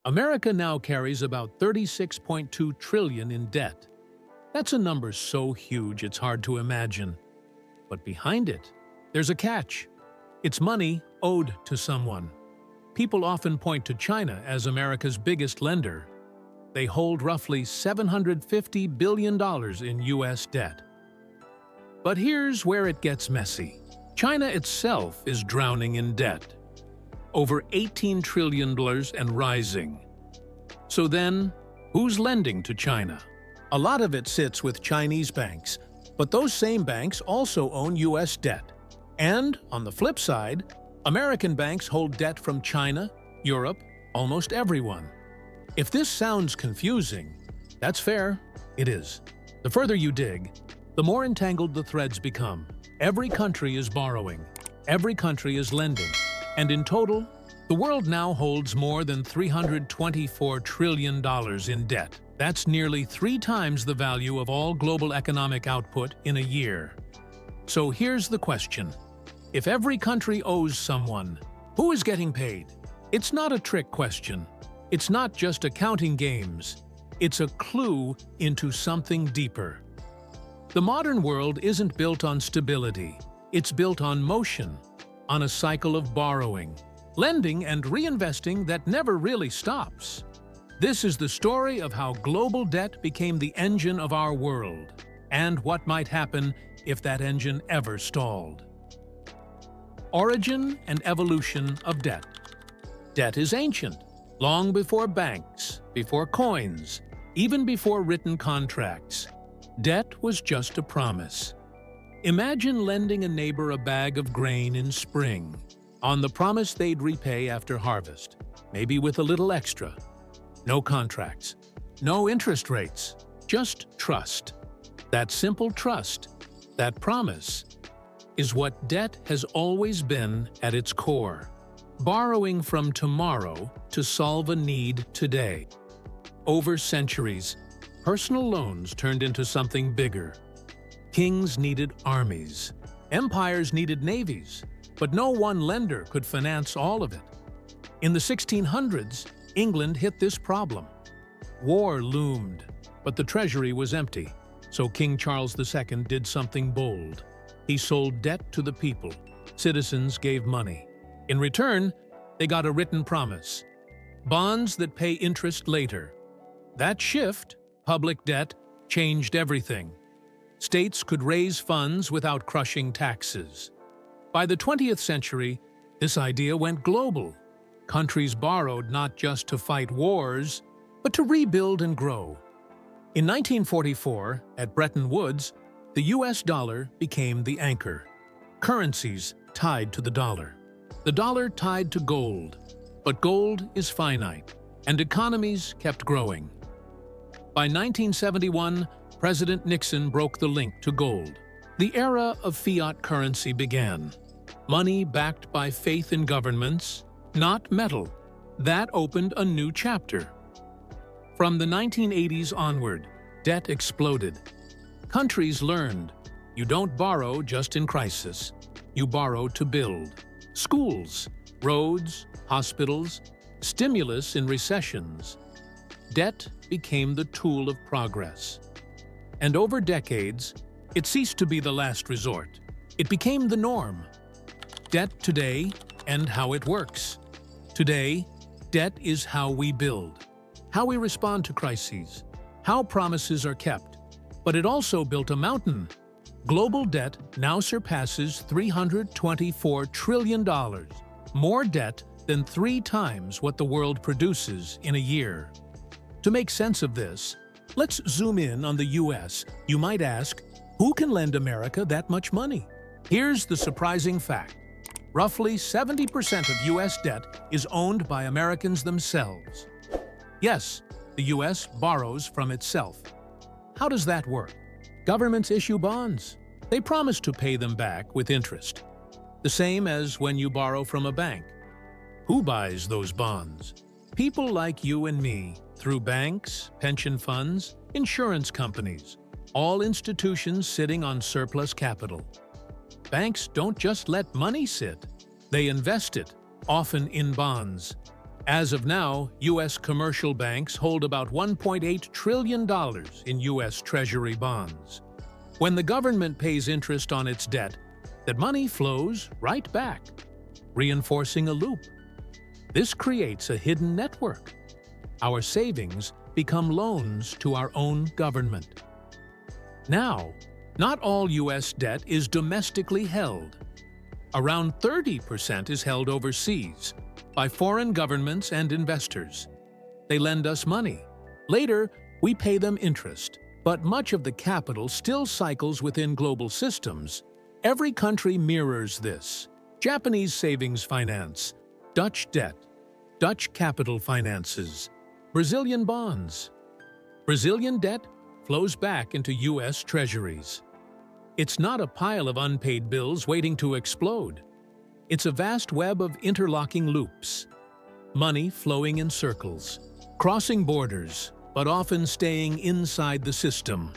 America now carries about 36.2 trillion in debt. That's a number so huge it's hard to imagine. But behind it, there's a catch. It's money owed to someone. People often point to China as America's biggest lender. They hold roughly $750 billion in U.S. debt. But here's where it gets messy. China itself is drowning in debt. Over $18 trillion and rising. So then, who's lending to China? A lot of it sits with Chinese banks, but those same banks also own U.S. debt. And, on the flip side, American banks hold debt from China, Europe, almost everyone. If this sounds confusing, that's fair. It is. The further you dig, the more entangled the threads become. Every country is borrowing. Every country is lending. And in total, the world now holds more than $324 trillion in debt. That's nearly 3 times the value of all global economic output in a year. So here's the question. If every country owes someone, who is getting paid? It's not a trick question. It's not just accounting games. It's a clue into something deeper. The modern world isn't built on stability. It's built on motion, on a cycle of borrowing, lending and reinvesting that never really stops. This is the story of how global debt became the engine of our world, and what might happen if that engine ever stalled. Origin and evolution of debt. Debt is ancient, long before banks, before coins, even before written contracts. Debt was just a promise. Imagine lending a neighbor a bag of grain in spring, on the promise they'd repay after harvest, maybe with a little extra. No contracts, no interest rates, just trust. That simple trust, that promise, is what debt has always been at its core. Borrowing from tomorrow to solve a need today. Over centuries, personal loans turned into something bigger. Kings needed armies. Empires needed navies. But no one lender could finance all of it. In the 1600s, England hit this problem. War loomed, but the treasury was empty. So King Charles II did something bold. He sold debt to the people. Citizens gave money. In return, they got a written promise. Bonds that pay interest later. That shift, public debt, changed everything. States could raise funds without crushing taxes. By the 20th century, this idea went global. Countries borrowed not just to fight wars, but to rebuild and grow. In 1944, at Bretton Woods, the US dollar became the anchor. Currencies tied to the dollar. The dollar tied to gold. But gold is finite, and economies kept growing. By 1971, President Nixon broke the link to gold. The era of fiat currency began. Money backed by faith in governments, not metal. That opened a new chapter. From the 1980s onward, debt exploded. Countries learned, you don't borrow just in crisis. You borrow to build. Schools, roads, hospitals, stimulus in recessions. Debt became the tool of progress. And over decades, it ceased to be the last resort. It became the norm. Debt today and how it works. Today, debt is how we build, how we respond to crises, how promises are kept. But it also built a mountain. Global debt now surpasses $324 trillion, more debt than 3 times what the world produces in a year. To make sense of this, let's zoom in on the US. You might ask, who can lend America that much money? Here's the surprising fact. Roughly 70% of US debt is owned by Americans themselves. Yes, the US borrows from itself. How does that work? Governments issue bonds. They promise to pay them back with interest. The same as when you borrow from a bank. Who buys those bonds? People like you and me, through banks, pension funds, insurance companies, all institutions sitting on surplus capital. Banks don't just let money sit. They invest it, often in bonds. As of now, U.S. commercial banks hold about $1.8 trillion in U.S. Treasury bonds. When the government pays interest on its debt, that money flows right back, reinforcing a loop. This creates a hidden network. Our savings become loans to our own government. Now, not all U.S. debt is domestically held. Around 30% is held overseas by foreign governments and investors. They lend us money. Later, we pay them interest, but much of the capital still cycles within global systems. Every country mirrors this. Japanese savings finance, Dutch debt, Dutch capital finances, Brazilian bonds. Brazilian debt flows back into U.S. treasuries. It's not a pile of unpaid bills waiting to explode. It's a vast web of interlocking loops. Money flowing in circles, crossing borders, but often staying inside the system.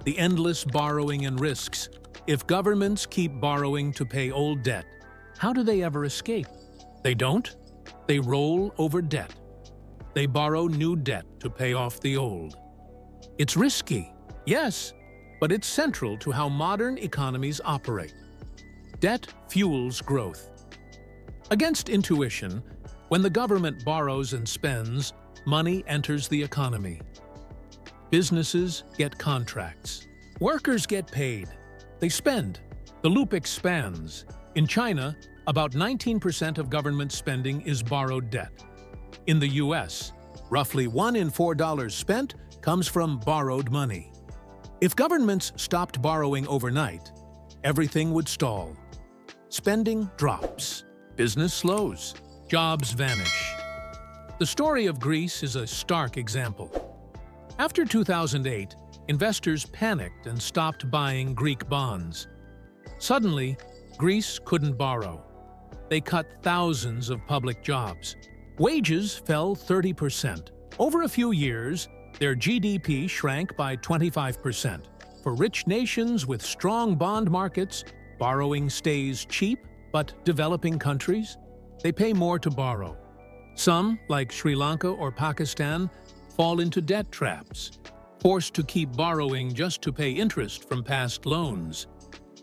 The endless borrowing and risks. If governments keep borrowing to pay old debt, how do they ever escape? They don't. They roll over debt. They borrow new debt to pay off the old. It's risky, yes, but it's central to how modern economies operate. Debt fuels growth. Against intuition, when the government borrows and spends, money enters the economy. Businesses get contracts. Workers get paid. They spend. The loop expands. In China, about 19% of government spending is borrowed debt. In the U.S., roughly $1 in $4 spent comes from borrowed money. If governments stopped borrowing overnight, everything would stall. Spending drops, business slows, jobs vanish. The story of Greece is a stark example. After 2008, investors panicked and stopped buying Greek bonds. Suddenly, Greece couldn't borrow. They cut thousands of public jobs. Wages fell 30%. Over a few years, their GDP shrank by 25%. For rich nations with strong bond markets, borrowing stays cheap, but developing countries, they pay more to borrow. Some, like Sri Lanka or Pakistan, fall into debt traps, forced to keep borrowing just to pay interest from past loans.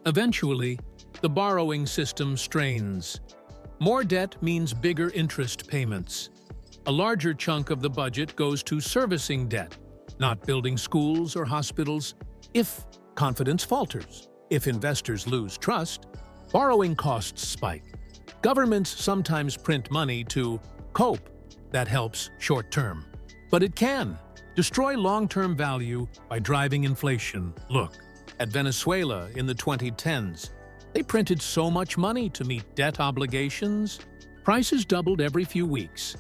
Eventually, the borrowing system strains. More debt means bigger interest payments. A larger chunk of the budget goes to servicing debt, not building schools or hospitals. If confidence falters, if investors lose trust, borrowing costs spike. Governments sometimes print money to cope. That helps short-term. But it can destroy long-term value by driving inflation. Look at Venezuela in the 2010s. They printed so much money to meet debt obligations. Prices doubled every few weeks.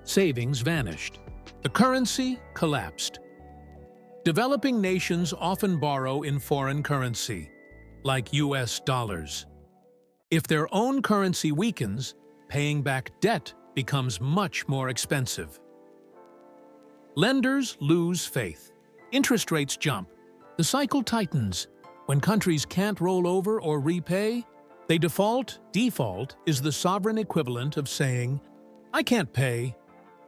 Savings vanished. The currency collapsed. Developing nations often borrow in foreign currency, like US dollars. If their own currency weakens, paying back debt becomes much more expensive. Lenders lose faith. Interest rates jump. The cycle tightens. When countries can't roll over or repay, they default. Default is the sovereign equivalent of saying, "I can't pay."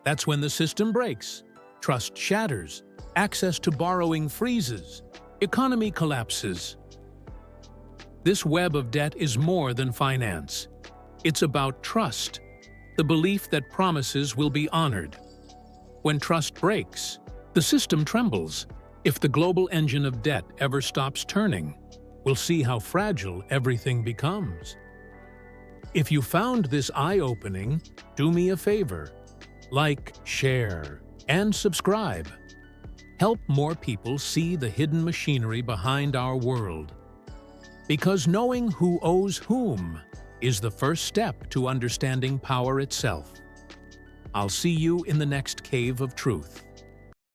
That's when the system breaks. Trust shatters. Access to borrowing freezes. Economy collapses. This web of debt is more than finance. It's about trust, the belief that promises will be honored. When trust breaks, the system trembles. If the global engine of debt ever stops turning, we'll see how fragile everything becomes. If you found this eye-opening, do me a favor. Like, share, and subscribe. Help more people see the hidden machinery behind our world. Because knowing who owes whom is the first step to understanding power itself. I'll see you in the next cave of truth.